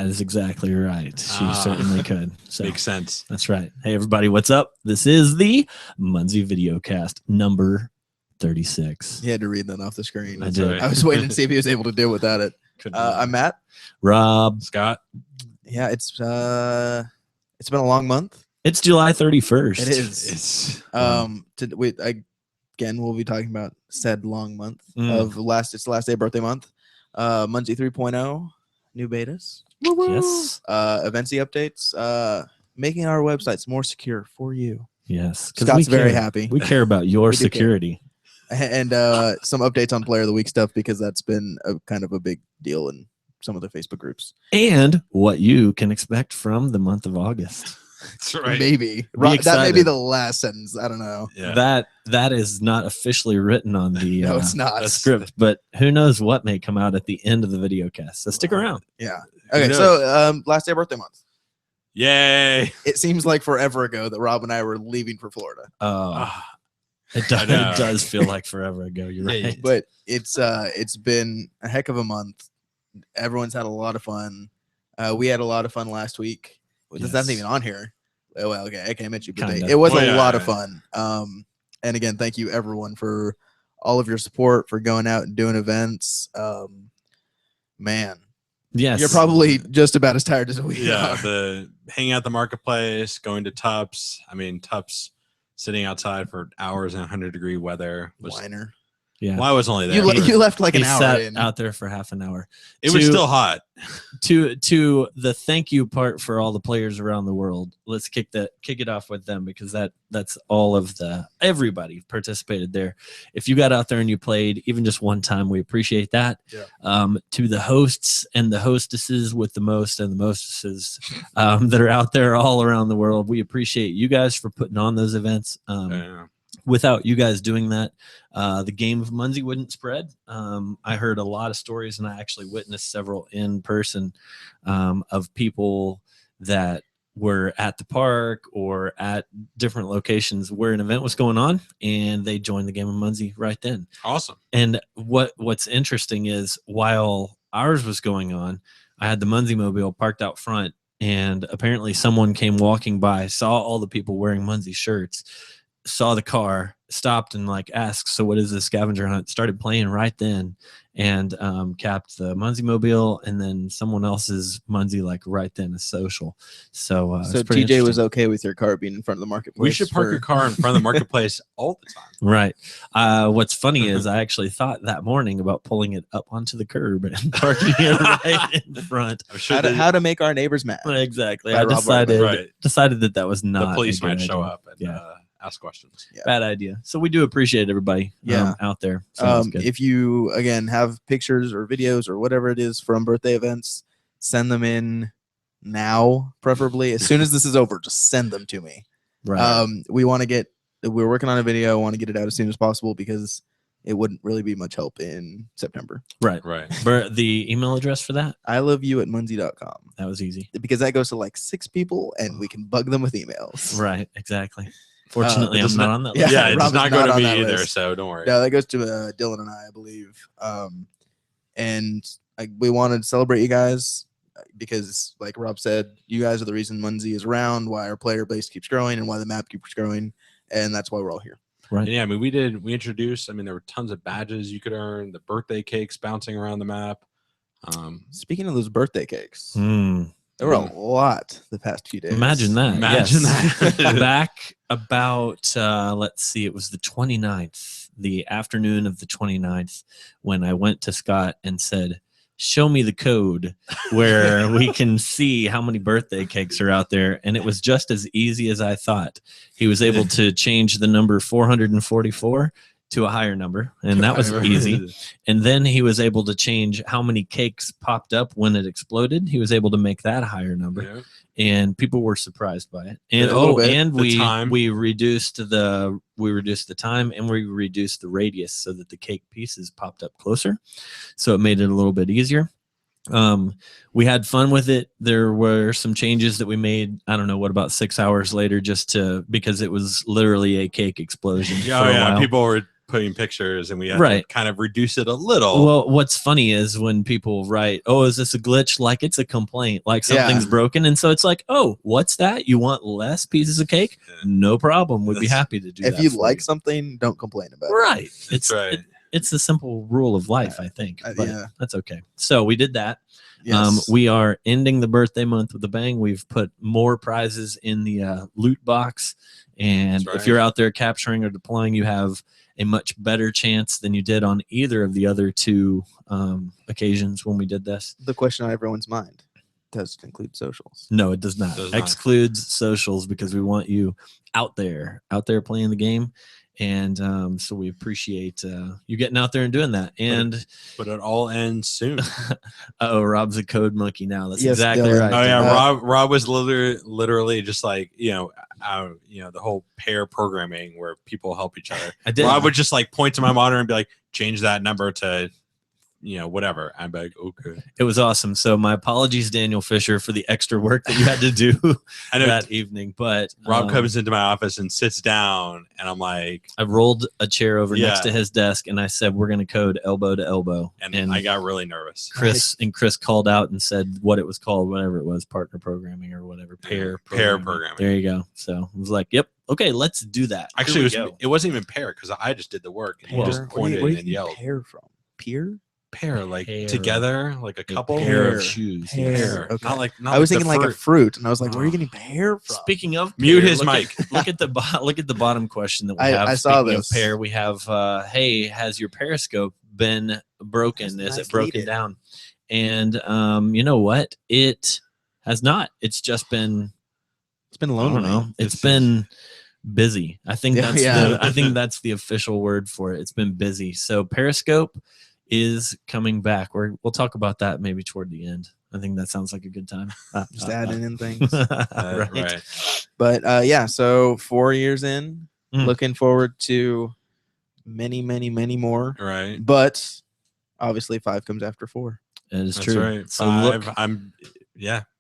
is exactly right. She certainly could. So, makes sense. That's right. Hey, everybody, what's up? This is the Munzee Videocast number 36. He had to read that off the screen. I did. Right. I was waiting to see if he was able to do it without it. I'm Matt. Rob. Scott. Yeah, it's been a long month. It's July 31st. It is. Again, we'll be talking about said long month of it's the last day of birthday month. Munzee 3.0, new betas. Yes. Eventy updates. Making our websites more secure for you. Yes. Scott's very happy. We care about your security. And some updates on Player of the Week stuff, because that's been kind of a big deal in some of the Facebook groups. And what you can expect from the month of August. That's right. Maybe. That may be the last sentence. I don't know. Yeah. That is not officially written on the no, it's not. script, but who knows what may come out at the end of the video cast. So stick around. Yeah. Okay, so last day of birthday month. Yay. It seems like forever ago that Rob and I were leaving for Florida. It does feel like forever ago. You're right. But it's been a heck of a month. Everyone's had a lot of fun. We had a lot of fun last week. That's not even on here. Well, okay, I can't mention, but it was a lot of fun. And again, thank you everyone for all of your support, for going out and doing events. Man, yes, you're probably just about as tired as we are. The hanging out the marketplace, going to Tups. I mean, Tups sitting outside for hours in 100-degree weather. Whiner. Yeah. Well, I was only there. You left like an hour sat in. out there for half an hour. It was still hot. To the thank you part for all the players around the world. Let's kick it off with them, because that's all of everybody participated there. If you got out there and you played even just one time, we appreciate that. Yeah. To the hosts and the hostesses with the most and the mostesses that are out there all around the world, we appreciate you guys for putting on those events. Without you guys doing that, the game of Munzee wouldn't spread. I heard a lot of stories, and I actually witnessed several in person of people that were at the park or at different locations where an event was going on, and they joined the game of Munzee right then. Awesome. And what's interesting is, while ours was going on, I had the Munzee mobile parked out front, and apparently someone came walking by, saw all the people wearing Munzee shirts, saw the car, stopped and asked, so what is this scavenger hunt? Started playing right then, and capped the Munzee mobile, and then someone else's Munzee right then as social. So TJ was okay with your car being in front of the marketplace. We should park your car in front of the marketplace all the time. Right. What's funny is I actually thought that morning about pulling it up onto the curb and parking it right in front. How to make our neighbors mad. Exactly. I decided that was not the police might show idea. up and ask questions. Yeah. Bad idea. So we do appreciate everybody out there. If you, again, have pictures or videos or whatever it is from birthday events, send them in now, preferably. As soon as this is over, just send them to me. Right. We're working on a video. I want to get it out as soon as possible, because it wouldn't really be much help in September. Right. But the email address for that? iloveyou@munzee.com. That was easy. Because that goes to 6 people, and we can bug them with emails. Right. Exactly. Fortunately, I'm not on that list. Yeah, it's not going to me either, list. so don't worry. No, that goes to Dylan and I believe. And we wanted to celebrate you guys, because, like Rob said, you guys are the reason Munzee is around, why our player base keeps growing, and why the map keeps growing, and that's why we're all here. Right. And yeah, I mean, we introduced, there were tons of badges you could earn, the birthday cakes bouncing around the map. Speaking of those birthday cakes, there were a lot the past few days. Imagine that. that. Back about, let's see, it was the 29th, the afternoon of the 29th, when I went to Scott and said, show me the code where we can see how many birthday cakes are out there. And it was just as easy as I thought. He was able to change the number 444 to a higher number, and that was easy. And then he was able to change how many cakes popped up when it exploded. He was able to make that a higher number, and people were surprised by it. And we reduced the time, and we reduced the radius so that the cake pieces popped up closer, so it made it a little bit easier. We had fun with it. There were some changes that we made, I don't know, about 6 hours later, because it was literally a cake explosion. People were putting pictures, and we have Right. to kind of reduce it a little. Well, what's funny is when people write, "Oh, is this a glitch?" Like it's a complaint, like something's broken, and so it's like, "Oh, what's that? You want less pieces of cake? No problem. We'd be happy to do that." If you like something, don't complain about it. Right? That's right. It's the simple rule of life, I think. But yeah, that's okay. So we did that. Yes. We are ending the birthday month with a bang. We've put more prizes in the loot box, and if you're out there capturing or deploying, you have a much better chance than you did on either of the other two occasions when we did this. The question on everyone's mind: does it include socials? No, it does not. Excludes socials because we want you out there playing the game. And so we appreciate you getting out there and doing that. And but it all ends soon. Rob's a code monkey now. That's exactly Dylan. right. Oh yeah, Rob was literally just like the whole pair programming where people help each other. Rob would just like point to my monitor and be like, change that number to whatever. I'm like, okay. It was awesome. So my apologies, Daniel Fisher, for the extra work that you had to do that evening. But Rob comes into my office and sits down, and I'm like, I rolled a chair over next to his desk, and I said, "We're going to code elbow to elbow." And I got really nervous. Chris called out and said what it was called, whatever it was, partner programming or whatever, pair programming. There you go. So I was like, "Yep, okay, let's do that." Actually, it wasn't even pair because I just did the work and he just pointed and yelled. Pair from Pair like together, like a couple pair of shoes. Pair. Okay. Not I was thinking like a fruit, and I was like, "Where are you getting pear from?" Speaking of, mute his mic. Look at the bottom question that we have. I saw this. Pair. We have, hey, has your periscope been broken? Is it broken down? And you know what? It has not. It's just been. It's been lonely. I don't know. It's been busy. I think that's I think that's the official word for it. It's been busy. So Periscope is coming back. We'll talk about that maybe toward the end. I think that sounds like a good time. Just adding in things. Right. But so 4 years in, looking forward to many more. Right. But obviously 5 comes after 4. It is That's true. Right. So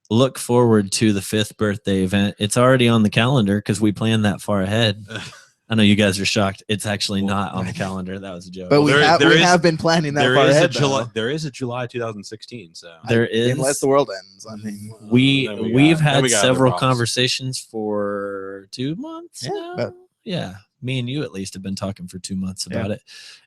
look forward to the 5th birthday event. It's already on the calendar because we planned that far ahead. I know you guys are shocked. It's actually not on the calendar. That was a joke. But we have been planning that far ahead. There is a July 2016. So there is, unless the world ends. I mean, we've had several conversations for 2 months now. Yeah, me and you at least have been talking for 2 months about it.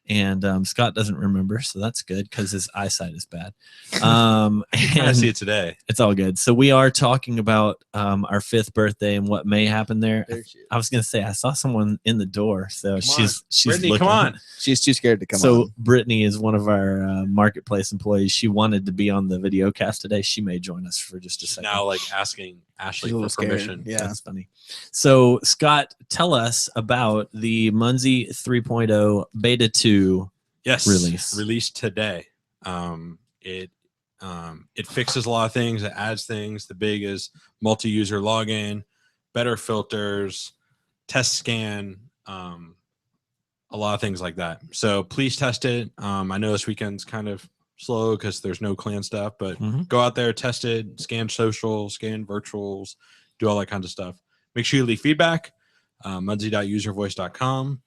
And Scott doesn't remember, so that's good because his eyesight is bad. I see it today. It's all good. So we are talking about our 5th birthday and what may happen there. I was gonna say I saw someone in the door, so she's Brittany, looking. come on. She's too scared to come on. So Brittany is one of our marketplace employees. She wanted to be on the videocast today. She may join us for just a second. Now, like asking Ashley for permission. Yeah, that's funny. So Scott, tell us about the Munzee 3.0 Beta 2 released today. It fixes a lot of things. It adds things. The big is multi-user login, better filters, test scan, a lot of things like that. So please test it. I know this weekend's kind of slow because there's no clan stuff, but go out there, test it, scan social, scan virtuals, do all that kind of stuff. Make sure you leave feedback. Munzee.uservoice.com.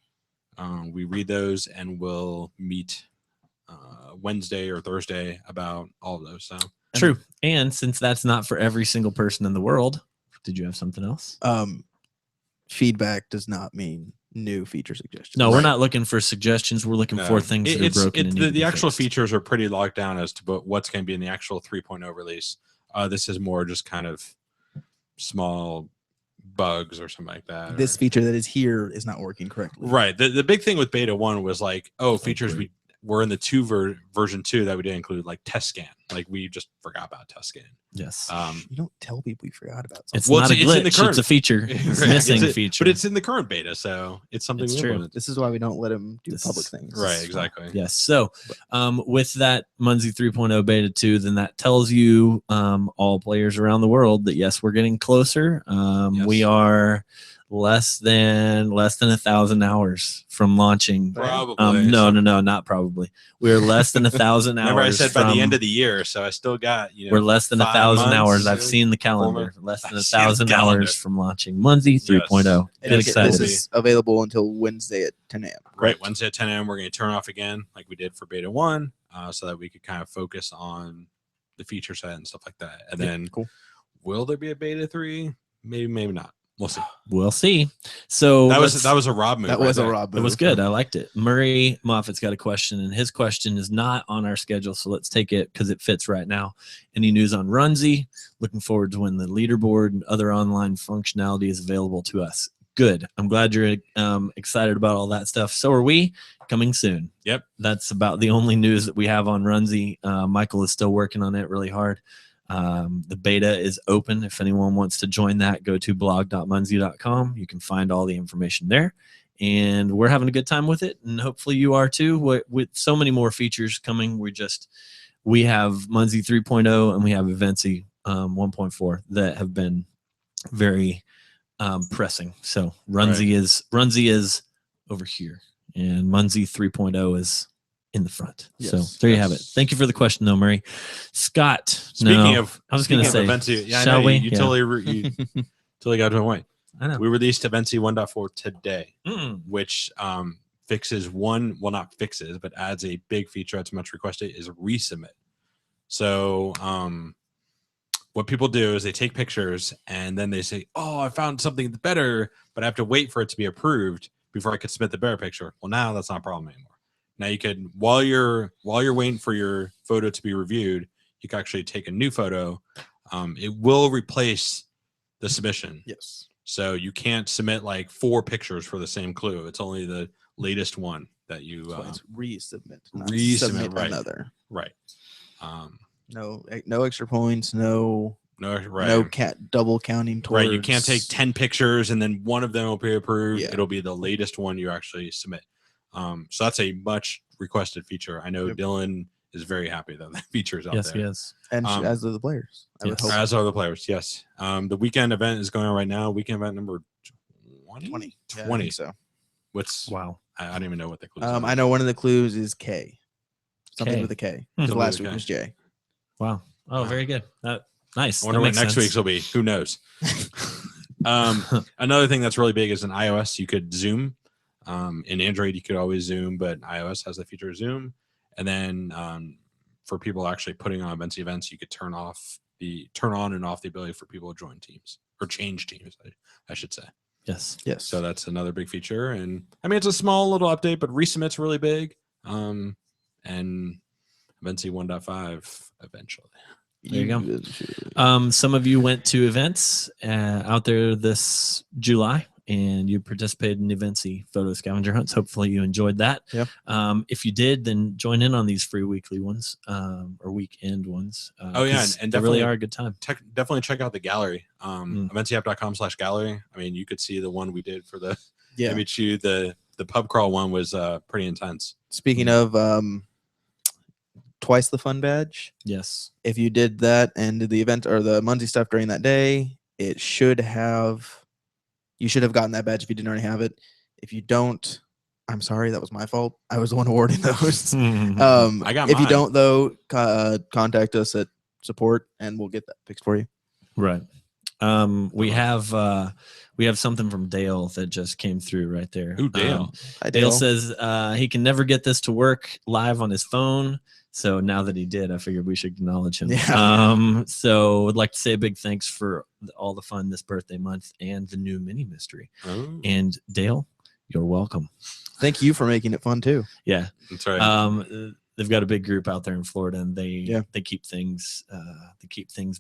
We read those and we'll meet Wednesday or Thursday about all of those. So true. And since that's not for every single person in the world, did you have something else? Feedback does not mean new feature suggestions. No, we're not looking for suggestions. We're looking for things that are broken. The actual features are pretty locked down as to what's going to be in the actual 3.0 release. This is more just kind of small bugs or something like that. This feature that is here is not working correctly. Right. The big thing with beta 1 was like, features we were in the version 2 that we didn't include, like test scan. Like we just forgot about test scan. Yes. You don't tell people you forgot about something. It's not a glitch. It's a feature. It's a missing feature. But it's in the current beta, so it's something. It's true. This is why we don't let them do public things. Right. Exactly. Yes. So, with that Munzee 3.0 beta 2, then that tells you all players around the world that yes, we're getting closer. We are less than 1,000 hours from launching. Probably. No, not probably. We're less than 1,000 hours. Remember, I said by the end of the year, so I still got we're less than 1,000 hours. I've maybe? seen the calendar. Less than 1,000 hours from launching Munzee 3.0. Yes. Get excited. This is available until Wednesday at 10 a.m. Right, Wednesday at 10 a.m. We're going to turn off again, like we did for Beta 1, so that we could kind of focus on the feature set and stuff like that. And then, will there be a Beta 3? Maybe, maybe not. We'll see. We'll see. So that was a Rob move. That was a Rob move. It was good. I liked it. Murray Moffat's got a question, and his question is not on our schedule, so let's take it because it fits right now. Any news on Runzee? Looking forward to when the leaderboard and other online functionality is available to us. Good. I'm glad you're excited about all that stuff. So are we. Coming soon. Yep. That's about the only news that we have on Runzee. Michael is still working on it really hard. The beta is open. If anyone wants to join that, go to blog.munzee.com. You can find all the information there. And we're having a good time with it. And hopefully you are too. With so many more features coming, we have Munzee 3.0 and we have Eventy 1.4 that have been very pressing. So Runzee is over here and Munzee 3.0 is in the front. Yes. So there you have it. Thank you for the question, though, Murray. Scott. Speaking of, I was going to say, Eventy, shall we? You totally got to a point. I know. We released Eventy 1.4 today, which fixes not fixes, but adds a big feature that's much requested is resubmit. So what people do is they take pictures and then they say, oh, I found something better, but I have to wait for it to be approved before I could submit the better picture. Well, now that's not a problem anymore. Now you could, while you're waiting for your photo to be reviewed, you can actually take a new photo. It will replace the submission. Yes. So you can't submit like 4 pictures for the same clue. It's only the latest one that you it's resubmit. Resubmit, right? Another. Right. No extra points. No double counting towards. Right. You can't take 10 pictures and then one of them will be approved. Yeah. It'll be the latest one you actually submit. So that's a much requested feature. I know Dylan is very happy that feature is out there. Yes, he is. And as are the players. As are the players, yes. The weekend event is going on right now. Weekend event number 20? Yeah, 20. so. Wow. I don't even know what the clues are. I know one of the clues is K. Something K. with a K. Because last week was J. Wow. Oh, very good. Nice. I wonder what next week's will be. Who knows? Another thing that's really big is in iOS, you could zoom. In Android, you could always zoom, but iOS has the feature of zoom. And then for people actually putting on Eventy events, you could turn on and off the ability for people to join teams or change teams, I should say. Yes. So that's another big feature. And I mean, it's a small little update, but resubmit's really big. And Eventy 1.5 eventually. There you go. Some of you went to events out there this July, and you participated in Eventy photo scavenger hunts. Hopefully you enjoyed that. Yep. If you did, then join in on these free weekly ones or weekend ones. And they really are a good time. Definitely check out the gallery. Eventyapp.com/gallery. I mean, you could see the one we did for the image shoot. The pub crawl one was pretty intense. Speaking of twice the fun badge. Yes. If you did that and did the event or the Munzee stuff during that day, you should have gotten that badge if you didn't already have it. If you don't, I'm sorry, that was my fault. I was the one awarding those. I got if mine. you don't though, contact us at support and we'll get that fixed for you. Right. We have something from Dale that just came through right there. Ooh, Dale. Hi, Dale says he can never get this to work live on his phone. So now that he did, I figured we should acknowledge him. Yeah. So I'd like to say a big thanks for all the fun this birthday month and the new mini mystery. Oh. And Dale, you're welcome. Thank you for making it fun too. Yeah. That's right. They've got a big group out there in Florida, and they keep things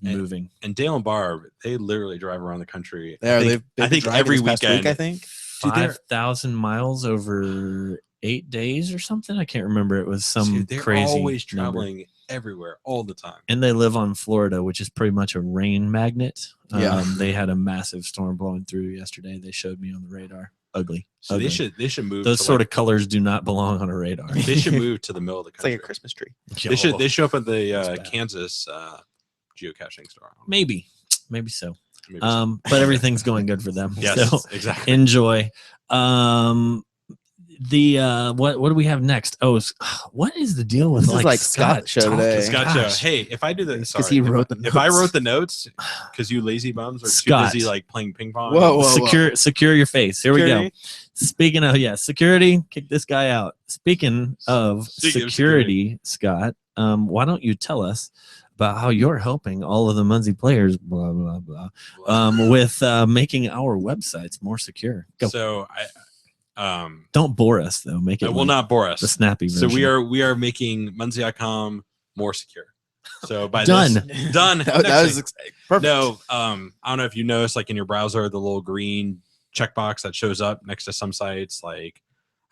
moving. And Dale and Barb, they literally drive around the country. I think every weekend. I think 5,000 miles over 8 days or something. I can't remember. It was some they're crazy. Always number. traveling everywhere all the time. And they live on Florida, which is pretty much a rain magnet. Yeah. They had a massive storm blowing through yesterday. They showed me on the radar. Ugly. So ugly. they should move. Those sort of colors do not belong on a radar. They should move to the middle of the it's country. like a Christmas tree. They show up at the Kansas geocaching store. Maybe so. Maybe so. But everything's going good for them. Yes, So exactly. enjoy. What do we have next? What is the deal with This is like Scott's show talking? today. Scott Gosh. show. Hey, if I do the Because he wrote the notes. if I wrote the notes because you lazy bums are Scott. too busy like playing ping pong. Whoa. Secure your face. Here we go. Security? Speaking of security, kick this guy out. Speaking of security, Scott, why don't you tell us about how you're helping all of the Munzee players, blah blah blah, with making our websites more secure. Go. So Don't bore us though. Make it. I will not bore us. The snappy version. So we are making Munzee.com more secure. So by Done. Done. That was perfect. No, I don't know if you noticed, like in your browser, the little green checkbox that shows up next to some sites. Like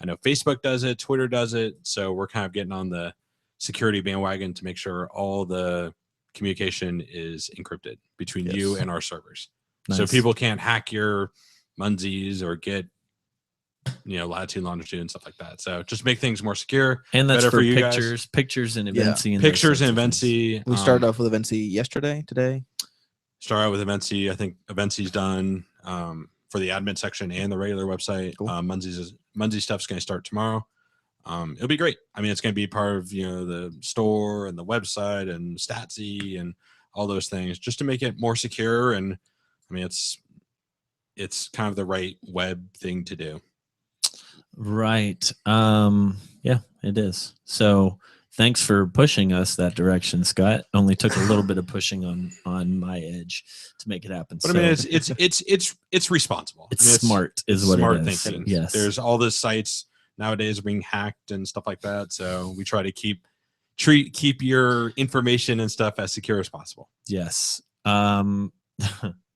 I know Facebook does it, Twitter does it. So we're kind of getting on the security bandwagon to make sure all the communication is encrypted between you and our servers. Nice. So people can't hack your Munzees or get latitude, longitude, and stuff like that. So just make things more secure. And that's better for you pictures and Eventy. And Pictures and Eventy. We started off with Eventy today. Start out with Eventy. I think Eventy's done for the admin section and the regular website. Cool. Munzee stuff's going to start tomorrow. It'll be great. I mean, it's going to be part of the store and the website and Statsy and all those things, just to make it more secure. And I mean, it's kind of the right web thing to do. Right. Yeah, it is. So thanks for pushing us that direction, Scott. Only took a little bit of pushing on my edge to make it happen. But I mean, it's responsible. It's smart, is what smart it is. thinking. Yes. There's all the sites nowadays are being hacked and stuff like that. So we try to keep your information and stuff as secure as possible. Yes.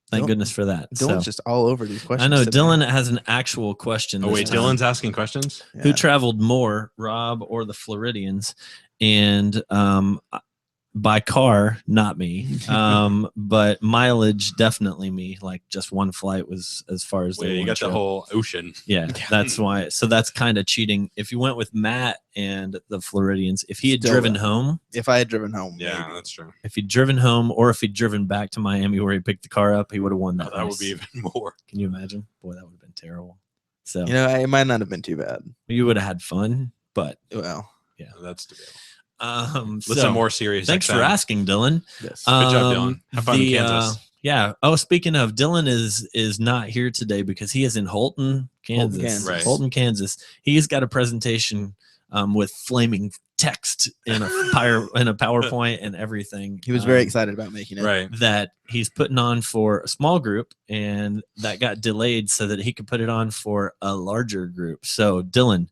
Thank goodness for that. Dylan's just all over these questions. I know today. Dylan has an actual question. Oh wait, time. Dylan's asking questions. Yeah. Who traveled more, Rob or the Floridians? And by car, not me. But mileage, definitely me. Like just one flight was as far as you got the whole ocean. Yeah, that's why. So that's kind of cheating. If you went with Matt and the Floridians, if he had driven home. If I had driven home. Yeah, maybe. that's true. If he'd driven home or if he'd driven back to Miami where he picked the car up, he would have won that. That would be even more. Can you imagine? Boy, that would have been terrible. So it might not have been too bad. you would have had fun, but Well, yeah, that's debatable. Listen, more serious. Thanks for asking, Dylan. yes. Good job, Dylan. Have fun in Kansas. Yeah. Oh, speaking of, Dylan is not here today because he is in Holton, Kansas. Right. Holton, Kansas. He's got a presentation with flaming text in a PowerPoint and everything. He was very excited about making it. Right. That he's putting on for a small group, and that got delayed so that he could put it on for a larger group. So, Dylan,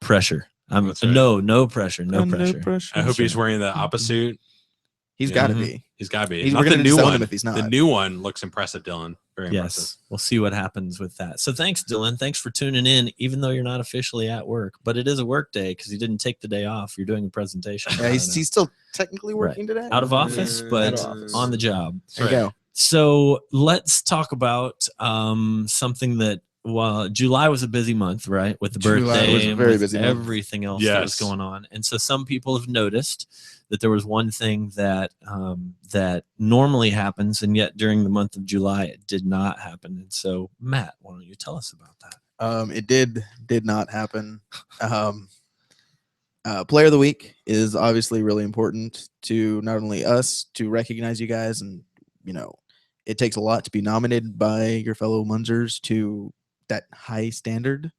pressure. That's right. No pressure. No pressure. I hope he's wearing the opposite. He's got to be. He's got to be. We're Not the going to new sell one. him if he's not. The new one looks impressive, Dylan. Very impressive. Yes, we'll see what happens with that. So thanks, Dylan. Thanks for tuning in, even though you're not officially at work, but it is a work day because you didn't take the day off. You're doing a presentation. Yeah, he's still technically working today. Out of office, but Out of office. on the job. There you go. So let's talk about something that. Well, July was a busy month, right? With the birthday, was a very with busy month. everything else that was going on, and so some people have noticed that there was one thing that that normally happens, and yet during the month of July it did not happen. And so, Matt, why don't you tell us about that? It did not happen. Player of the week is obviously really important to not only us to recognize you guys, and it takes a lot to be nominated by your fellow Munzers to that high standard.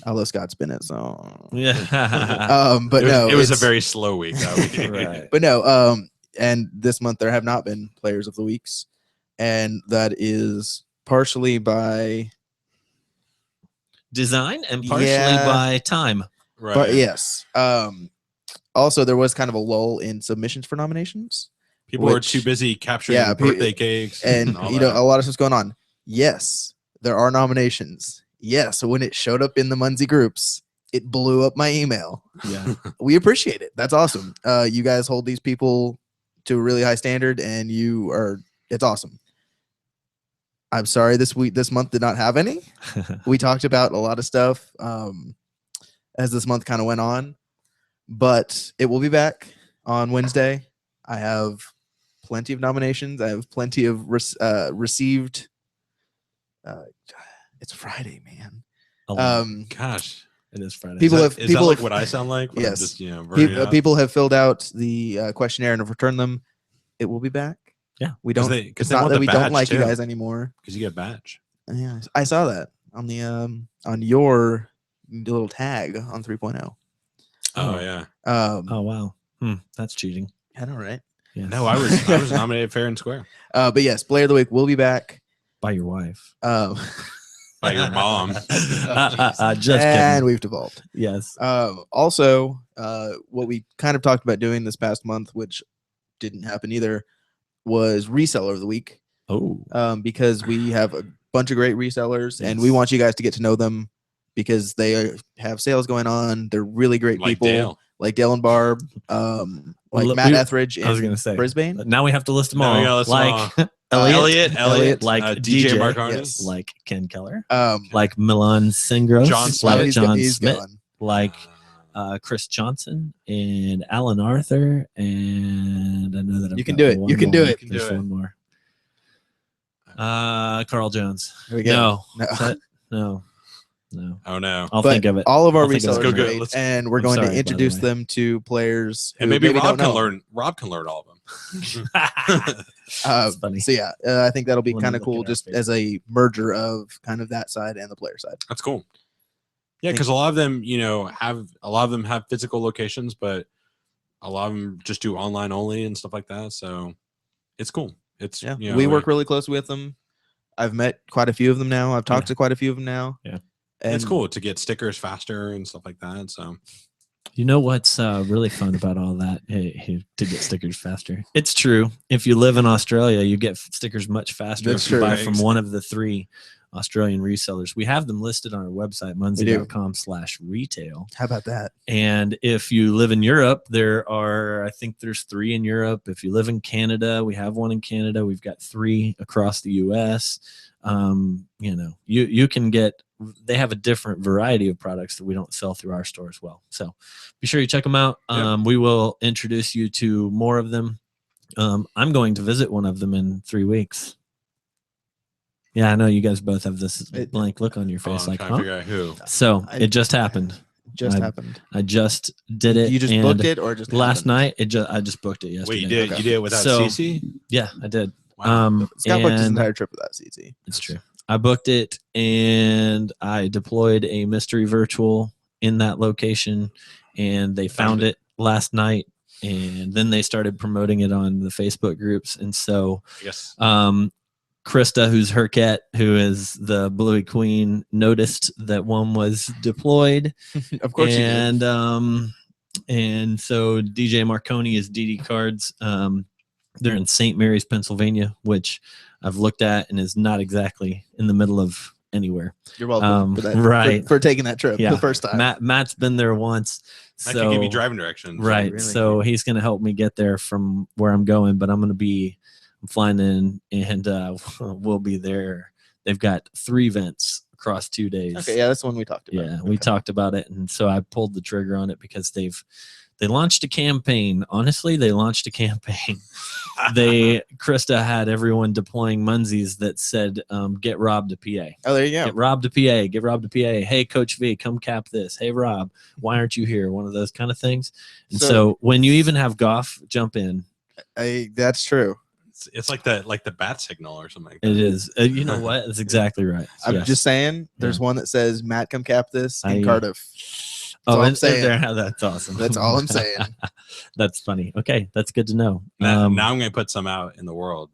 Although Scott's been it, so Yeah. but it was a very slow week. That week. Right. But no, and this month there have not been players of the weeks, and that is partially by Design and partially by time. Right. But yes. Also, there was kind of a lull in submissions for nominations. People were too busy capturing birthday cakes and all a lot of stuff's going on. Yes, there are nominations. Yes, so when it showed up in the Munzee groups, it blew up my email. Yeah. We appreciate it. That's awesome. You guys hold these people to a really high standard, and it's awesome. I'm sorry this month did not have any. We talked about a lot of stuff as this month kind of went on, but it will be back on Wednesday. I have plenty of nominations. I have plenty of received. It's Friday, man. Gosh, it is Friday. Is that like what I sound like? When Yes. I'm just, burning out? People have filled out the questionnaire and have returned them. It will be back. Yeah, we don't. It's not that we don't like you guys anymore because you get a badge. Yeah, I saw that on the on your little tag on 3.0. Oh yeah. Oh wow. That's cheating. I know, right? Yeah. No, I was nominated fair and square. But yes, Player of the Week will be back By your wife. By your mom. Just kidding. And we've devolved. Yes. Also, what we kind of talked about doing this past month, which didn't happen either, was Reseller of the Week. Oh. Because we have a bunch of great resellers, and we want you guys to get to know them because they have sales going on. They're really great people. Like Dale and Barb, like Matt Etheridge in Brisbane. Now we have to list them all. Like Elliot, like DJ Marconi, yes. like Ken Keller, like Milan Singros, like John Smith, gone. like Chris Johnson and Alan Arthur, and I know that you can do it. You can do it. There's one more. Carl Jones. There we go. No. Oh no! I'll think of it. All of our resellers are great, Let's, and we're going to introduce them to players. And maybe Rob can learn. Rob can learn all of them. That's funny. So yeah, I think that'll be kind of cool, just as a merger of kind of that side and the player side. That's cool. Yeah, because a lot of them, have physical locations, but a lot of them just do online only and stuff like that. So it's cool. It's we work really close with them. I've met quite a few of them now. I've talked to quite a few of them now. Yeah. And it's cool to get stickers faster and stuff like that. So, you know what's really fun about all that? Hey, to get stickers faster. It's true. If you live in Australia, you get stickers much faster if you buy from one of the 3 Australian resellers. We have them listed on our website, munzee.com/retail. How about that? And if you live in Europe, I think there's 3 in Europe. If you live in Canada, we have 1 in Canada. We've got 3 across the US. You can get, they have a different variety of products that we don't sell through our store as well. So be sure you check them out. We will introduce you to more of them. I'm going to visit one of them in 3 weeks. Yeah, I know you guys both have this blank look on your face. I'm trying to figure out who. So it just happened. I just did it. You just booked it, or just last night? I just booked it yesterday. Wait, you did? Okay. You did it without CC? Yeah, I did. Wow. Scott booked his entire trip without CC. It's true. I booked it, and I deployed a mystery virtual in that location, and they found it last night, and then they started promoting it on the Facebook groups. And so Krista, who's her cat, who is the Bluey Queen, noticed that one was deployed. Of course. And so DJ Marconi is DD Cards. They're in St. Mary's, Pennsylvania, which I've looked at and is not exactly in the middle of anywhere. You're welcome for that, right. for taking that trip the first time. Matt's been there once. I can give you driving directions. Right. Really? So he's going to help me get there from where I'm going, but I'm flying in, and we'll be there. They've got 3 events across 2 days. Okay, yeah, that's the one we talked about. Yeah, we talked about it, and so I pulled the trigger on it because they launched a campaign. Honestly, they launched a campaign. Krista had everyone deploying Munzees that said, "Get Rob to PA." Oh, there you go. Get Rob to PA. Get Rob to PA. Hey, Coach V, come cap this. Hey, Rob, why aren't you here? One of those kind of things. And so when you even have Goff jump in, that's true. It's like the bat signal or something like that. It is. You know what? That's exactly right. I'm just saying. There's one that says, "Matt, come cap this" in Cardiff. That's all I'm saying. That's awesome. That's all I'm saying. That's funny. Okay, that's good to know. Now I'm going to put some out in the world.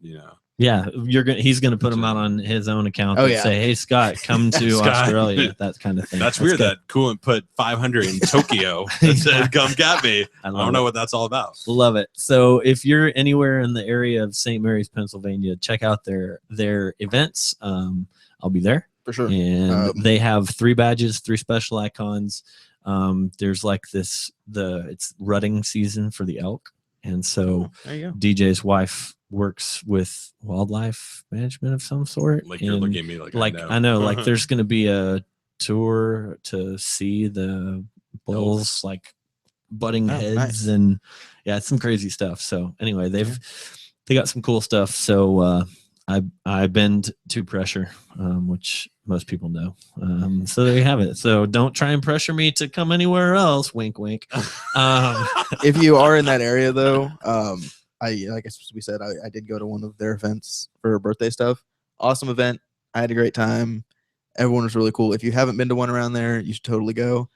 Yeah, he's gonna put them out on his own account. And say, "Hey, Scott, come to Australia." That kind of thing. That's weird good. That Coolant put 500 in Tokyo and said, "Come get me." I don't know what that's all about. Love it. So if you're anywhere in the area of St. Mary's, Pennsylvania, check out their events. I'll be there for sure. And they have 3 badges, 3 special icons. There's like it's rutting season for the elk, and so there you go. DJ's wife works with wildlife management of some sort. Like you're looking at me like I know like there's going to be a tour to see the bulls like butting heads. Nice. And it's some crazy stuff. So anyway, they got some cool stuff. So I bend to pressure, which most people know. So there you have it. So don't try and pressure me to come anywhere else. Wink, wink. If you are in that area, though, like we said, I did go to one of their events for birthday stuff. Awesome event. I had a great time. Everyone was really cool. If you haven't been to one around there, you should totally go.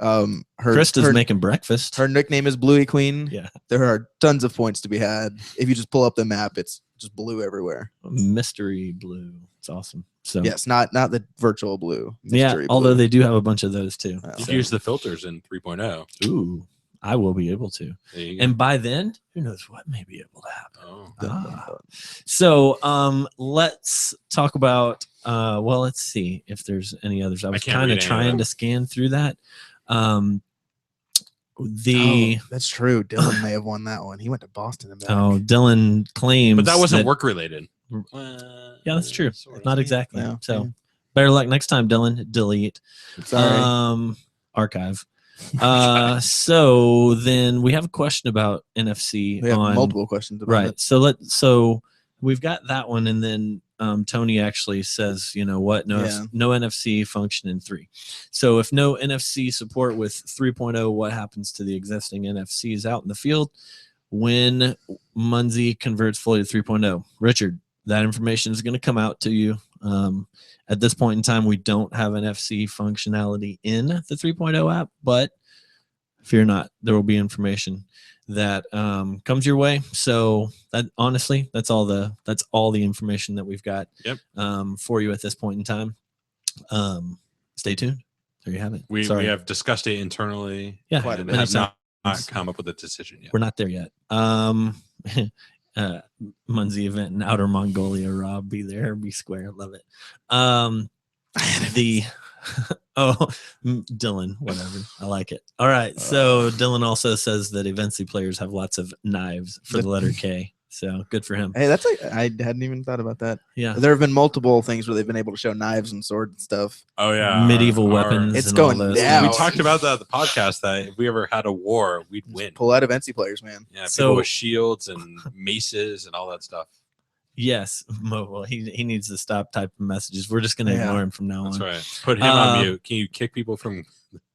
Krista's making breakfast. Her nickname is Bluey Queen. Yeah. There are tons of points to be had. If you just pull up the map, it's just blue everywhere. Mystery blue. It's awesome. So yes, not the virtual blue. Mystery blue. Although they do have a bunch of those too. You can use the filters in 3.0. Ooh, I will be able to. And by then, who knows what may be able to happen. So let's talk about well, let's see if there's any others. I was kind of trying to scan through that. That's true. Dylan may have won that one. He went to Boston and back. Oh, Dylan claims, but that wasn't work related. Yeah, that's true. Not exactly. No, so better luck next time, Dylan. Delete. Sorry. Archive. So then we have a question about NFC. We have multiple questions about it. So we've got that one, and then Tony actually says, you know what, no NFC function in 3. So if no NFC support with 3.0, what happens to the existing NFCs out in the field when Munzee converts fully to 3.0? Richard, that information is going to come out to you. At this point in time, we don't have NFC functionality in the 3.0 app, but fear not, there will be information that comes your way. So that honestly, that's all the information that we've got for you at this point in time. Stay tuned. There you have it. We have discussed it internally. Yeah, and have not come up with a decision yet. We're not there yet. Munzee event in Outer Mongolia. Rob, be there, be square. Love it. Dylan, whatever. I like it. All right. So Dylan also says that Eventy players have lots of knives for the letter K. So good for him. Hey, I hadn't even thought about that. Yeah. There have been multiple things where they've been able to show knives and swords and stuff. Oh yeah. Medieval weapons. It's going down. We talked about that at the podcast that if we ever had a war, we'd win. Pull out Eventy players, man. Yeah. People with shields and maces and all that stuff. Yes. Well, he needs to stop typing messages. We're just going to ignore him from now on. That's right. Put him on mute. Can you kick people from?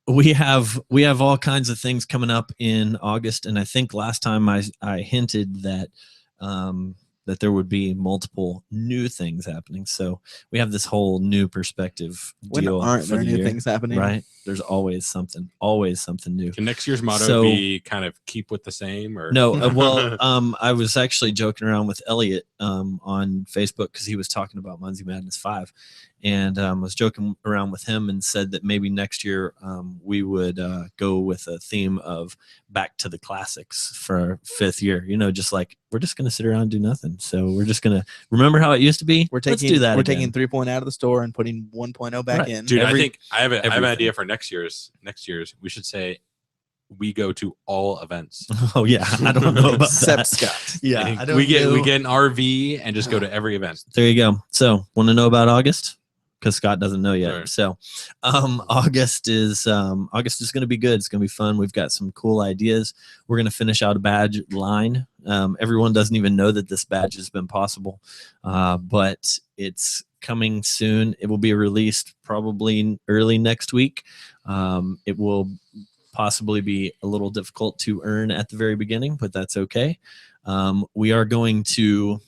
We have all kinds of things coming up in August, and I think last time I hinted that that there would be multiple new things happening. So we have this whole new perspective deal. Aren't there new things happening? Right. There's always something new. Can next year's motto be kind of keep with the same or no? Well, I was actually joking around with Elliot on Facebook because he was talking about Munzee Madness 5, and was joking around with him and said that maybe next year we would go with a theme of back to the classics for 5th year. You know, just like we're just going to sit around and do nothing. So we're just going to remember how it used to be. Let's do that. We're taking 3.0 out of the store and putting 1.0 back in. Dude, I think I have an idea for next year's. We should say we go to all events. Oh yeah, I don't know about Except Scott. Yeah, we get an RV and just go to every event. There you go. So, want to know about August? Because Scott doesn't know yet. Sure. So, August is going to be good. It's going to be fun. We've got some cool ideas. We're going to finish out a badge line. Everyone doesn't even know that this badge has been possible, but it's coming soon. It will be released probably early next week. It will possibly be a little difficult to earn at the very beginning, but that's okay. We are going to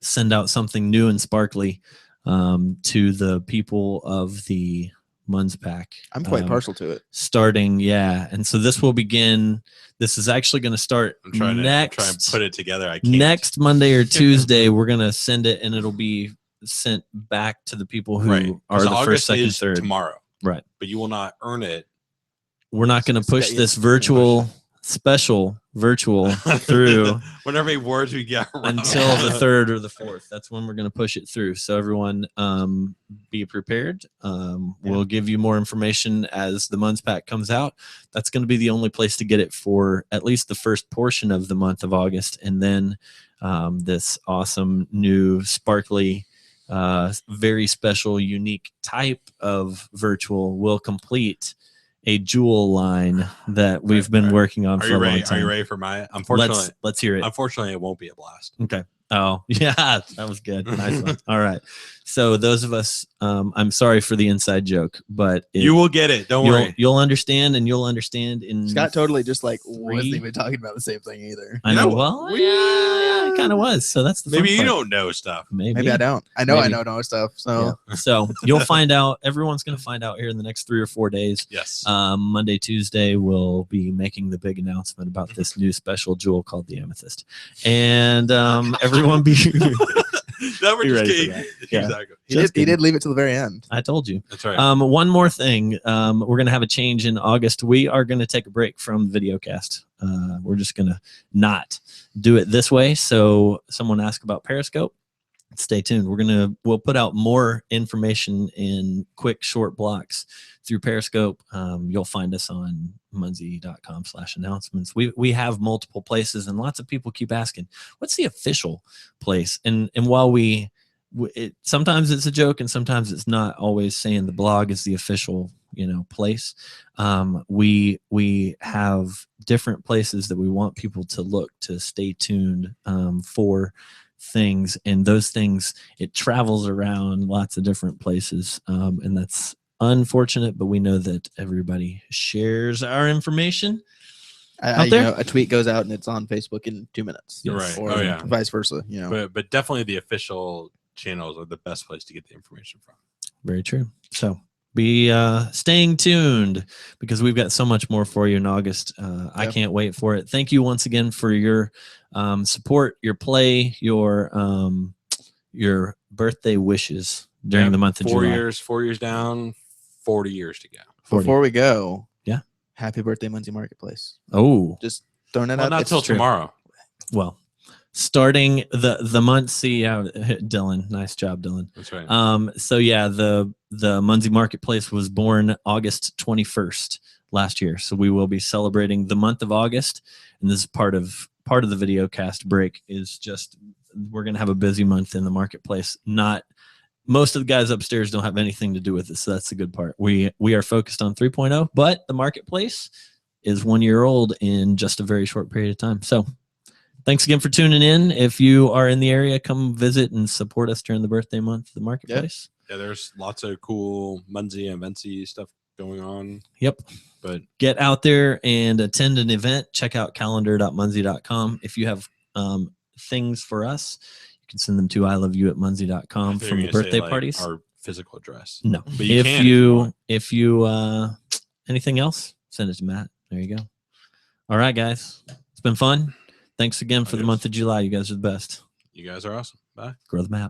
send out something new and sparkly to the people of the Munzee pack. I'm quite partial to it. Starting, and so this will begin. This is actually going to start next. Try and put it together. I can't. Next Monday or Tuesday, we're going to send it, and it'll be sent back to the people who are the August first, second, is third. Tomorrow, right? But you will not earn it. We're not going to push this special virtual through whatever words we get until the 3rd or the 4th. That's when we're going to push it through. So everyone be prepared. We'll give you more information as the Munzee pack comes out. That's going to be the only place to get it for at least the first portion of the month of August. And then this awesome new sparkly very special unique type of virtual will complete a jewel line that we've been working on for a long time. Are you ready for my? Unfortunately, let's hear it. Unfortunately, it won't be a blast. Okay. Oh, yeah, that was good. Nice one. All right. So those of us, I'm sorry for the inside joke, but you will get it. Don't worry. You'll understand, and you'll understand. In Scott totally just like wasn't even talking about the same thing either. I know. Well, yeah, it kind of was. So that's the maybe fun you part. don't know stuff. Maybe I don't. I know I know stuff. So so you'll find out. Everyone's going to find out here in the next 3 or 4 days. Yes. Monday, Tuesday, we'll be making the big announcement about this new special jewel called the Amethyst, and everyone be. That we're just kidding. Yeah. Exactly. He did leave it till the very end. I told you. That's right. One more thing. We're going to have a change in August. We are going to take a break from Videocast. We're just going to not do it this way. So someone asked about Periscope. Stay tuned. We'll put out more information in quick, short blocks through Periscope. You'll find us on munzee.com/announcements. We have multiple places, and lots of people keep asking, what's the official place? And while sometimes it's a joke and sometimes it's not always saying the blog is the official, place. We have different places that we want people to look to stay tuned for things, and those things, it travels around lots of different places, and that's unfortunate, but we know that everybody shares our information out there. A tweet goes out and it's on Facebook in 2 minutes. Right. Or vice versa. But definitely the official channels are the best place to get the information from. Very true. So be staying tuned, because we've got so much more for you in August. I can't wait for it. Thank you once again for your support, your play, your birthday wishes during the month of July. 4 years down, 40 years to go. 40. Before we go, yeah, happy birthday, Munzee Marketplace. Oh, just throwing it well, out. Not till tomorrow. Well, starting the month. See, Dylan, nice job, Dylan. That's right. So yeah, the Munzee Marketplace was born August 21st last year. So we will be celebrating the month of August, and this is part of the Videocast break. Is just we're gonna have a busy month in the marketplace. Most of the guys upstairs don't have anything to do with it, so that's the good part. We are focused on 3.0, but the marketplace is 1 year old in just a very short period of time. So thanks again for tuning in. If you are in the area, come visit and support us during the birthday month of the marketplace. Yeah, there's lots of cool Munzee and Eventy stuff going on. Yep. But get out there and attend an event. Check out calendar.munzee.com. If you have things for us, you can send them to iloveyou@munzee.com from the birthday parties. Our physical address. No. But if you anything else, send it to Matt. There you go. All right, guys. It's been fun. Thanks again for the month of July. You guys are the best. You guys are awesome. Bye. Grow the map.